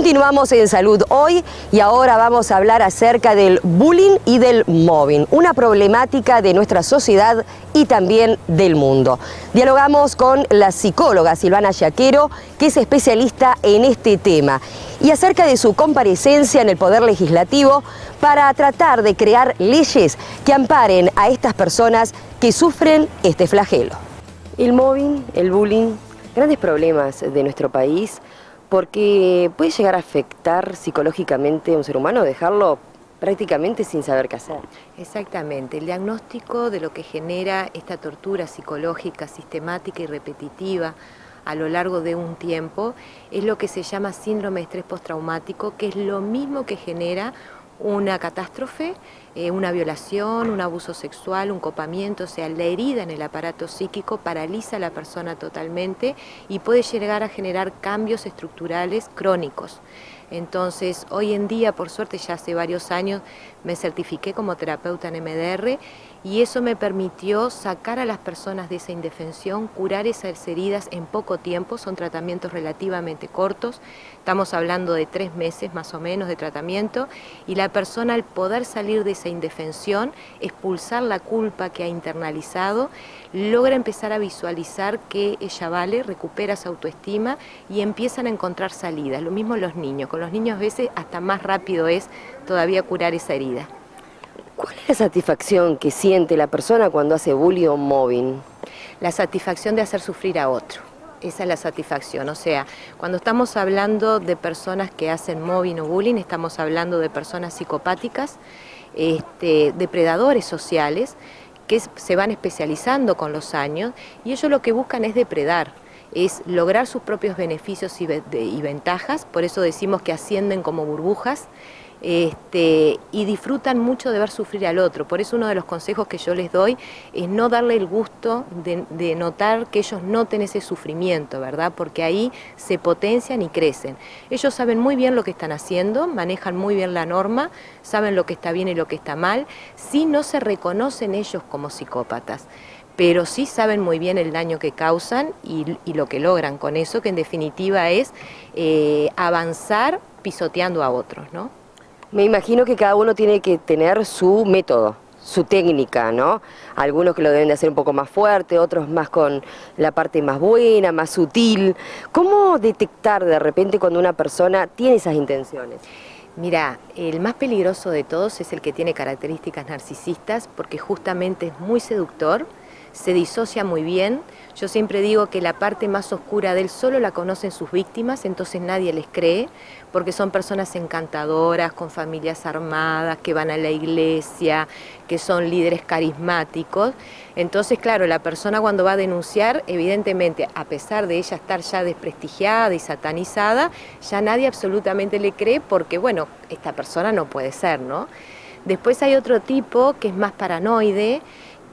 Continuamos en Salud Hoy y ahora vamos a hablar acerca del bullying y del mobbing, una problemática de nuestra sociedad y también del mundo. Dialogamos con la psicóloga Silvana Yaquero, que es especialista en este tema, y acerca de su comparecencia en el Poder Legislativo para tratar de crear leyes que amparen a estas personas que sufren este flagelo. El mobbing, el bullying, grandes problemas de nuestro país, porque puede llegar a afectar psicológicamente a un ser humano, dejarlo prácticamente sin saber qué hacer. Exactamente, el diagnóstico de lo que genera esta tortura psicológica, sistemática y repetitiva a lo largo de un tiempo es lo que se llama síndrome de estrés postraumático, que es lo mismo que genera una catástrofe, una violación, un abuso sexual, un copamiento, o sea, la herida en el aparato psíquico paraliza a la persona totalmente y puede llegar a generar cambios estructurales crónicos. Entonces, hoy en día, por suerte, ya hace varios años me certifiqué como terapeuta en MDR y eso me permitió sacar a las personas de esa indefensión, curar esas heridas en poco tiempo. Son tratamientos relativamente cortos, estamos hablando de 3 meses más o menos de tratamiento, y la persona, al poder salir de esa indefensión, expulsar la culpa que ha internalizado, logra empezar a visualizar que ella vale, recupera su autoestima y empiezan a encontrar salidas. Lo mismo los niños, con los niños a veces hasta más rápido es todavía curar esa herida. ¿Cuál es la satisfacción que siente la persona cuando hace bullying o mobbing? La satisfacción de hacer sufrir a otro. Esa es la satisfacción, o sea, cuando estamos hablando de personas que hacen mobbing o bullying, estamos hablando de personas psicopáticas, depredadores sociales, que se van especializando con los años, y ellos lo que buscan es depredar, es lograr sus propios beneficios y ventajas, por eso decimos que ascienden como burbujas, y disfrutan mucho de ver sufrir al otro. Por eso uno de los consejos que yo les doy es no darle el gusto de notar que ellos noten ese sufrimiento, ¿verdad? Porque ahí se potencian y crecen. Ellos saben muy bien lo que están haciendo, manejan muy bien la norma, saben lo que está bien y lo que está mal, sí no se reconocen ellos como psicópatas, pero sí saben muy bien el daño que causan y lo que logran con eso, que en definitiva es avanzar pisoteando a otros, ¿no? Me imagino que cada uno tiene que tener su método, su técnica, ¿no? Algunos que lo deben de hacer un poco más fuerte, otros más con la parte más buena, más sutil. ¿Cómo detectar de repente cuando una persona tiene esas intenciones? Mira, el más peligroso de todos es el que tiene características narcisistas, porque justamente es muy seductor, se disocia muy bien. Yo siempre digo que la parte más oscura de él solo la conocen sus víctimas, entonces nadie les cree, porque son personas encantadoras, con familias armadas, que van a la iglesia, que son líderes carismáticos. Entonces, claro, la persona cuando va a denunciar, evidentemente, a pesar de ella estar ya desprestigiada y satanizada, ya nadie absolutamente le cree porque, bueno, esta persona no puede ser, ¿no? Después hay otro tipo que es más paranoide,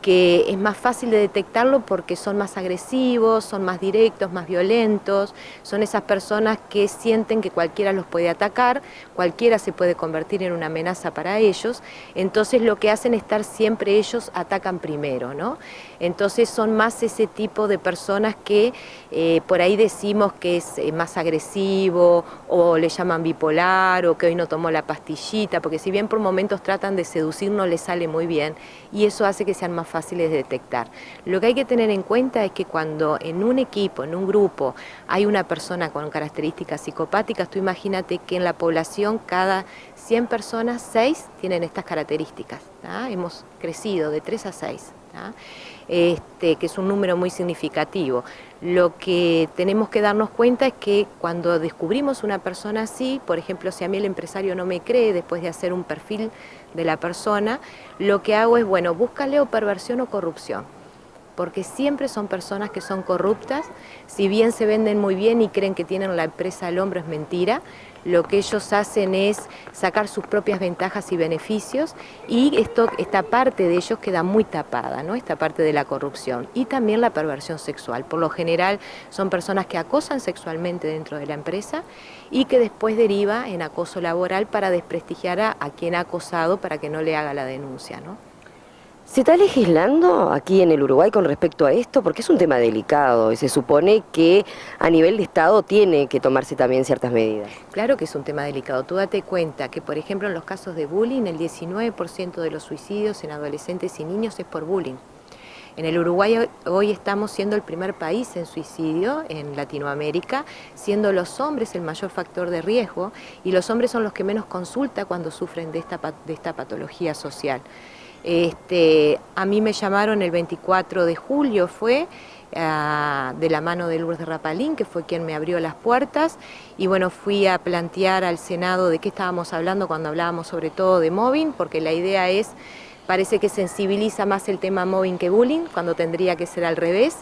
que es más fácil de detectarlo porque son más agresivos, son más directos, más violentos, son esas personas que sienten que cualquiera los puede atacar, cualquiera se puede convertir en una amenaza para ellos, entonces lo que hacen es estar siempre ellos atacan primero, ¿no? Entonces son más ese tipo de personas que por ahí decimos que es más agresivo, o le llaman bipolar, o que hoy no tomó la pastillita, porque si bien por momentos tratan de seducir, no les sale muy bien, y eso hace que sean más fáciles de detectar. Lo que hay que tener en cuenta es que cuando en un equipo, en un grupo, hay una persona con características psicopáticas, tú imagínate que en la población cada 100 personas, 6 tienen estas características, ¿tá? Hemos crecido de 3 a 6, ¿tá? Que es un número muy significativo. Lo que tenemos que darnos cuenta es que cuando descubrimos una persona así, por ejemplo, si a mí el empresario no me cree después de hacer un perfil de la persona, lo que hago es, bueno, búscale o perversión o corrupción, porque siempre son personas que son corruptas, si bien se venden muy bien y creen que tienen la empresa al hombro, es mentira. Lo que ellos hacen es sacar sus propias ventajas y beneficios, y esta parte de ellos queda muy tapada, ¿no? Esta parte de la corrupción y también la perversión sexual. Por lo general son personas que acosan sexualmente dentro de la empresa y que después deriva en acoso laboral para desprestigiar a quien ha acosado para que no le haga la denuncia, ¿no? ¿Se está legislando aquí en el Uruguay con respecto a esto? Porque es un tema delicado y se supone que a nivel de Estado tiene que tomarse también ciertas medidas. Claro que es un tema delicado. Tú date cuenta que, por ejemplo, en los casos de bullying, el 19% de los suicidios en adolescentes y niños es por bullying. En el Uruguay hoy estamos siendo el primer país en suicidio en Latinoamérica, siendo los hombres el mayor factor de riesgo, y los hombres son los que menos consulta cuando sufren de esta patología social. A mí me llamaron el 24 de julio, fue de la mano de Lourdes Rapalín, que fue quien me abrió las puertas, y bueno, fui a plantear al Senado de qué estábamos hablando cuando hablábamos sobre todo de mobbing, porque la idea es, parece que sensibiliza más el tema mobbing que bullying, cuando tendría que ser al revés.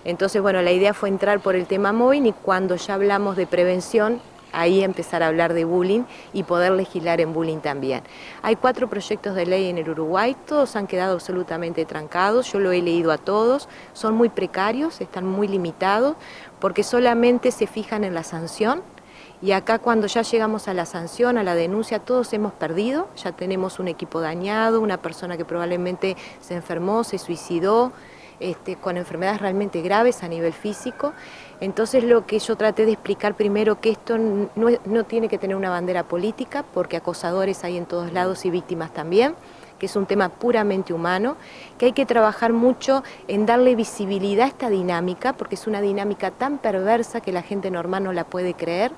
Entonces, bueno, la idea fue entrar por el tema mobbing, y cuando ya hablamos de prevención, ahí empezar a hablar de bullying y poder legislar en bullying también. Hay 4 proyectos de ley en el Uruguay, todos han quedado absolutamente trancados, yo lo he leído a todos, son muy precarios, están muy limitados, porque solamente se fijan en la sanción, y acá cuando ya llegamos a la sanción, a la denuncia, todos hemos perdido, ya tenemos un equipo dañado, una persona que probablemente se enfermó, se suicidó, con enfermedades realmente graves a nivel físico. Entonces lo que yo traté de explicar primero, que esto no tiene que tener una bandera política, porque acosadores hay en todos lados y víctimas también, que es un tema puramente humano, que hay que trabajar mucho en darle visibilidad a esta dinámica, porque es una dinámica tan perversa que la gente normal no la puede creer.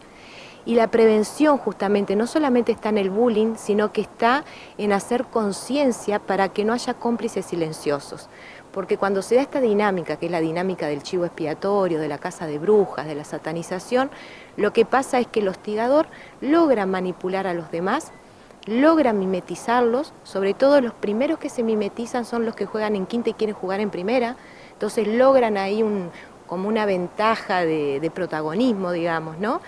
Y la prevención justamente no solamente está en el bullying, sino que está en hacer conciencia para que no haya cómplices silenciosos. Porque cuando se da esta dinámica, que es la dinámica del chivo expiatorio, de la casa de brujas, de la satanización, lo que pasa es que el hostigador logra manipular a los demás, logra mimetizarlos, sobre todo los primeros que se mimetizan son los que juegan en quinta y quieren jugar en primera, entonces logran ahí como una ventaja de protagonismo, digamos, ¿no?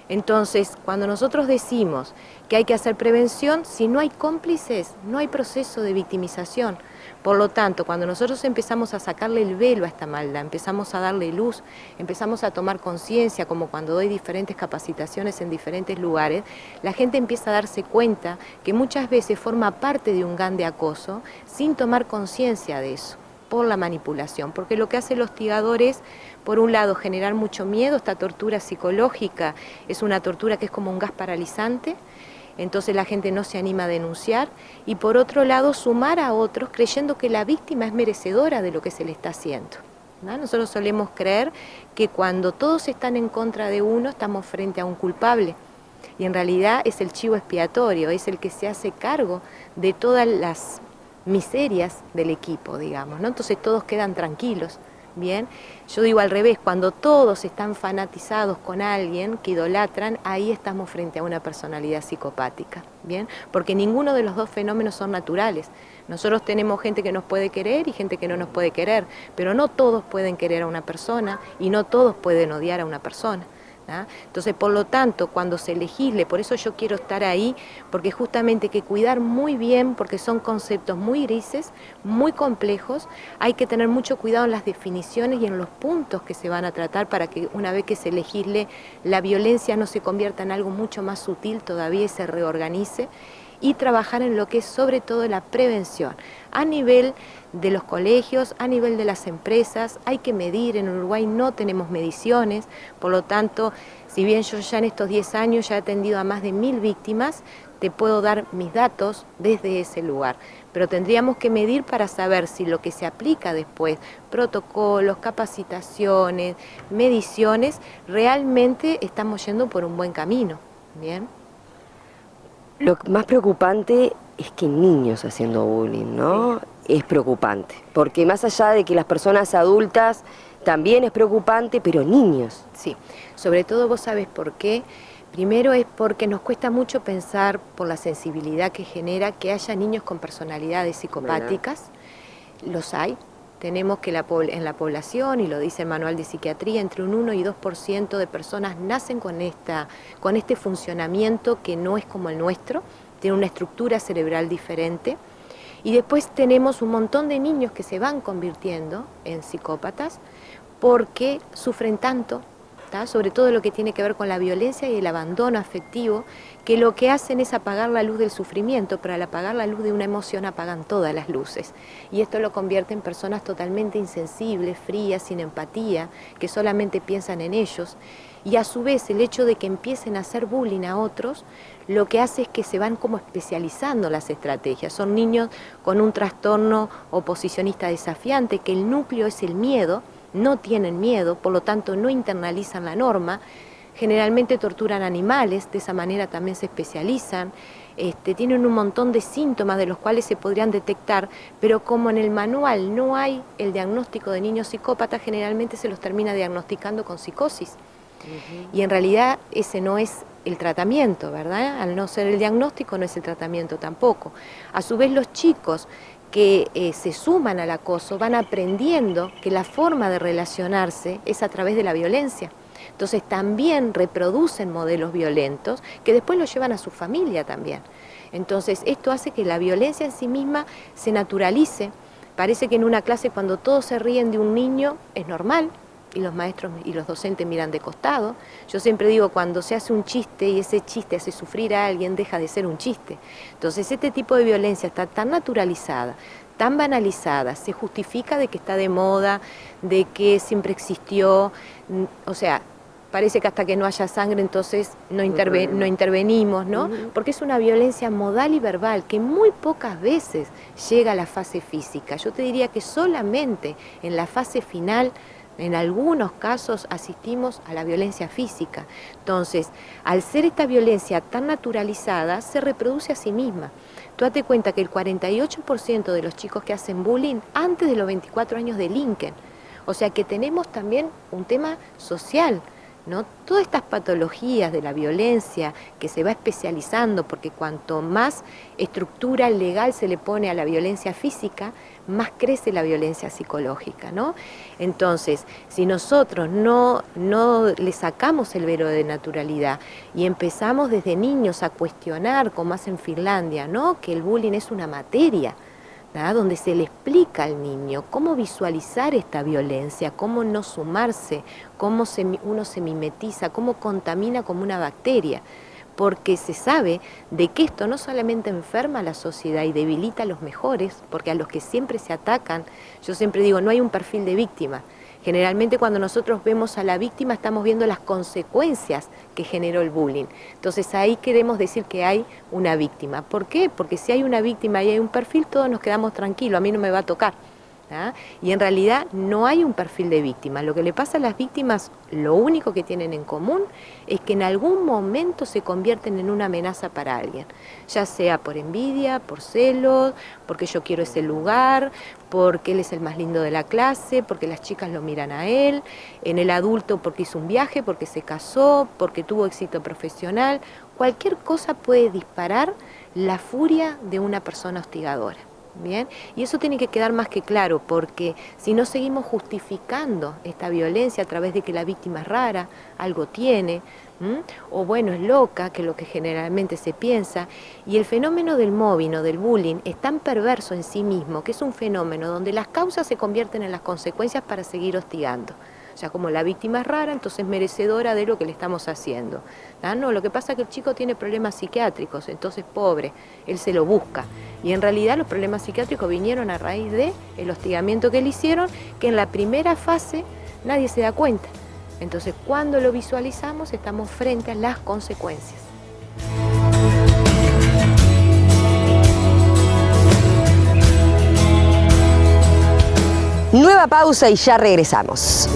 Entonces, cuando nosotros decimos que hay que hacer prevención, si no hay cómplices, no hay proceso de victimización. Por lo tanto, cuando nosotros empezamos a sacarle el velo a esta maldad, empezamos a darle luz, empezamos a tomar conciencia, como cuando doy diferentes capacitaciones en diferentes lugares, la gente empieza a darse cuenta que muchas veces forma parte de un GAN de acoso sin tomar conciencia de eso, por la manipulación, porque lo que hace el hostigador es, por un lado, generar mucho miedo. Esta tortura psicológica es una tortura que es como un gas paralizante, entonces la gente no se anima a denunciar, y por otro lado sumar a otros creyendo que la víctima es merecedora de lo que se le está haciendo, ¿no? Nosotros solemos creer que cuando todos están en contra de uno estamos frente a un culpable, y en realidad es el chivo expiatorio, es el que se hace cargo de todas las miserias del equipo, digamos, ¿no? Entonces todos quedan tranquilos. Bien, yo digo al revés, cuando todos están fanatizados con alguien que idolatran, ahí estamos frente a una personalidad psicopática, bien, porque ninguno de los dos fenómenos son naturales. Nosotros tenemos gente que nos puede querer y gente que no nos puede querer, pero no todos pueden querer a una persona y no todos pueden odiar a una persona. Entonces, por lo tanto, cuando se legisle, por eso yo quiero estar ahí, porque justamente hay que cuidar muy bien, porque son conceptos muy grises, muy complejos, hay que tener mucho cuidado en las definiciones y en los puntos que se van a tratar para que una vez que se legisle, la violencia no se convierta en algo mucho más sutil todavía y se reorganice, y trabajar en lo que es sobre todo la prevención, a nivel de los colegios, a nivel de las empresas. Hay que medir, en Uruguay no tenemos mediciones, por lo tanto, si bien yo ya en estos 10 años ya he atendido a más de 1000 víctimas, te puedo dar mis datos desde ese lugar, pero tendríamos que medir para saber si lo que se aplica después, protocolos, capacitaciones, mediciones, realmente estamos yendo por un buen camino, ¿bien? Lo más preocupante es que niños haciendo bullying, ¿no? Sí. Es preocupante, porque más allá de que las personas adultas también es preocupante, pero niños. Sí, sobre todo vos sabés por qué. Primero es porque nos cuesta mucho pensar, por la sensibilidad que genera, que haya niños con personalidades psicopáticas. Bueno. Los hay. Tenemos que en la población, y lo dice el manual de psiquiatría, entre un 1 y 2% de personas nacen con este funcionamiento que no es como el nuestro, tiene una estructura cerebral diferente. Y después tenemos un montón de niños que se van convirtiendo en psicópatas porque sufren tanto, sobre todo lo que tiene que ver con la violencia y el abandono afectivo, que lo que hacen es apagar la luz del sufrimiento, pero al apagar la luz de una emoción apagan todas las luces. Y esto lo convierte en personas totalmente insensibles, frías, sin empatía, que solamente piensan en ellos. Y a su vez el hecho de que empiecen a hacer bullying a otros, lo que hace es que se van como especializando las estrategias. Son niños con un trastorno oposicionista desafiante, que el núcleo es el miedo, no tienen miedo, por lo tanto no internalizan la norma, generalmente torturan animales, de esa manera también se especializan, tienen un montón de síntomas de los cuales se podrían detectar, pero como en el manual no hay el diagnóstico de niños psicópatas, generalmente se los termina diagnosticando con psicosis. Y en realidad ese no es el tratamiento, ¿verdad? Al no ser el diagnóstico no es el tratamiento tampoco. A su vez los chicos que se suman al acoso van aprendiendo que la forma de relacionarse es a través de la violencia. Entonces también reproducen modelos violentos que después los llevan a su familia también. Entonces esto hace que la violencia en sí misma se naturalice. Parece que en una clase cuando todos se ríen de un niño es normal, y los maestros y los docentes miran de costado. Yo siempre digo, cuando se hace un chiste y ese chiste hace sufrir a alguien, deja de ser un chiste. Entonces este tipo de violencia está tan naturalizada, tan banalizada, se justifica de que está de moda, de que siempre existió, o sea, parece que hasta que no haya sangre entonces no intervenimos, ¿no? Porque es una violencia modal y verbal que muy pocas veces llega a la fase física. Yo te diría que solamente en la fase final, en algunos casos asistimos a la violencia física. Entonces, al ser esta violencia tan naturalizada, se reproduce a sí misma. Tú date cuenta que el 48% de los chicos que hacen bullying antes de los 24 años delinquen. O sea que tenemos también un tema social, ¿no? Todas estas patologías de la violencia que se va especializando, porque cuanto más estructura legal se le pone a la violencia física, más crece la violencia psicológica, ¿no? Entonces, si nosotros no le sacamos el velo de naturalidad y empezamos desde niños a cuestionar, como hacen en Finlandia, ¿no? Que el bullying es una materia, ¿verdad? Donde se le explica al niño cómo visualizar esta violencia, cómo no sumarse, cómo uno se mimetiza, cómo contamina como una bacteria. Porque se sabe de que esto no solamente enferma a la sociedad y debilita a los mejores, porque a los que siempre se atacan, yo siempre digo, no hay un perfil de víctima. Generalmente cuando nosotros vemos a la víctima estamos viendo las consecuencias que generó el bullying. Entonces ahí queremos decir que hay una víctima. ¿Por qué? Porque si hay una víctima y hay un perfil, todos nos quedamos tranquilos, a mí no me va a tocar. ¿Ah? Y en realidad no hay un perfil de víctima. Lo que le pasa a las víctimas, lo único que tienen en común es que en algún momento se convierten en una amenaza para alguien, ya sea por envidia, por celos, porque yo quiero ese lugar, porque él es el más lindo de la clase, porque las chicas lo miran a él, en el adulto porque hizo un viaje, porque se casó, porque tuvo éxito profesional. Cualquier cosa puede disparar la furia de una persona hostigadora. Bien, y eso tiene que quedar más que claro, porque si no seguimos justificando esta violencia a través de que la víctima es rara, algo tiene, o bueno, es loca, que es lo que generalmente se piensa, y el fenómeno del mobbing o del bullying es tan perverso en sí mismo, que es un fenómeno donde las causas se convierten en las consecuencias para seguir hostigando. O sea, como la víctima es rara, entonces merecedora de lo que le estamos haciendo. ¿Ah? No, lo que pasa es que el chico tiene problemas psiquiátricos, entonces pobre, él se lo busca. Y en realidad los problemas psiquiátricos vinieron a raíz del hostigamiento que le hicieron, que en la primera fase nadie se da cuenta. Entonces, cuando lo visualizamos, estamos frente a las consecuencias. Nueva pausa y ya regresamos.